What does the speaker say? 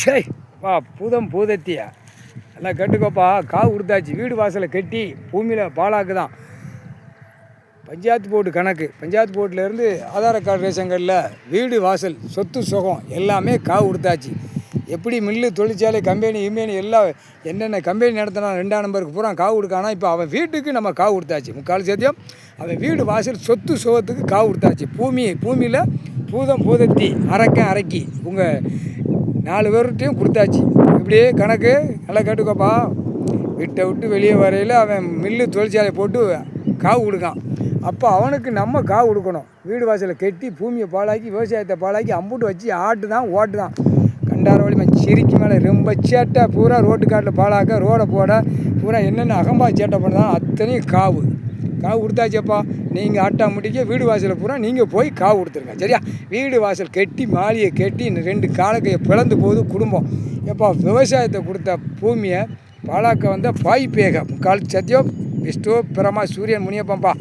சரி வா பூதம் பூதத்தியா எல்லாம் கேட்டுக்கோப்பா. காவு கொடுத்தாச்சு, வீடு வாசலை கட்டி பூமியில் பாலாக்கு தான். பஞ்சாயத்து போர்டு கணக்கு, பஞ்சாயத்து போர்ட்லேருந்து ஆதார கார்டு ரேஷன் கார்டில் வீடு வாசல் சொத்து சுகம் எல்லாமே காவு கொடுத்தாச்சு. எப்படி மில்லு தொழிற்சாலை கம்பெனி எல்லாம் என்னென்ன கம்பெனி நடத்தினா 2ஆம் நம்பருக்கு பூரா காவு கொடுக்கானா, இப்போ அவன் வீட்டுக்கு நம்ம காவு கொடுத்தாச்சு. முக்கால் சேர்த்தியம் அவன் வீடு வாசல் சொத்து சுகத்துக்கு காவு கொடுத்தாச்சு. பூமியில் பூதம் பூதத்தி அரைக்கி உங்கள் 4 பேர்கிட்டையும் கொடுத்தாச்சு. இப்படியே கணக்கு நல்லா கேட்டுக்கோப்பா. வீட்டை விட்டு வெளியே வரையில் அவன் மில்லு தொழிற்சாலை போட்டு காவு கொடுக்கான். அப்போ அவனுக்கு நம்ம காவு கொடுக்கணும். வீடு வாசலை கட்டி பூமியை பாலாக்கி விவசாயத்தை பாலாக்கி அம்புட்டு வச்சு ஆட்டு தான் ஓட்டு தான். கண்டார வழிமா சிரிக்கு மேலே ரொம்ப சேட்டை பூரா ரோட்டு காட்டில் பாலாக்க ரோடை போட பூரா என்னென்ன அகம்பா சேட்டை பண்ணதான் அத்தனையும் காவு கொடுத்தாச்சப்பா. நீங்கள் ஆட்டா முட்டிக்க வீடு வாசலை பூரா நீங்கள் போய் காவு கொடுத்துருங்க, சரியா? வீடு வாசல் கட்டி மாளிகை கட்டி 2 காலக்கையை பிளந்து போகுது குடும்பம். எப்பா விவசாயத்தை கொடுத்த பூமியை பாலாக்க வந்த பாய் பேக முக்கால் சத்தியம் விஷ்ணு பிரமா சூரியன் முனியப்பம்பா.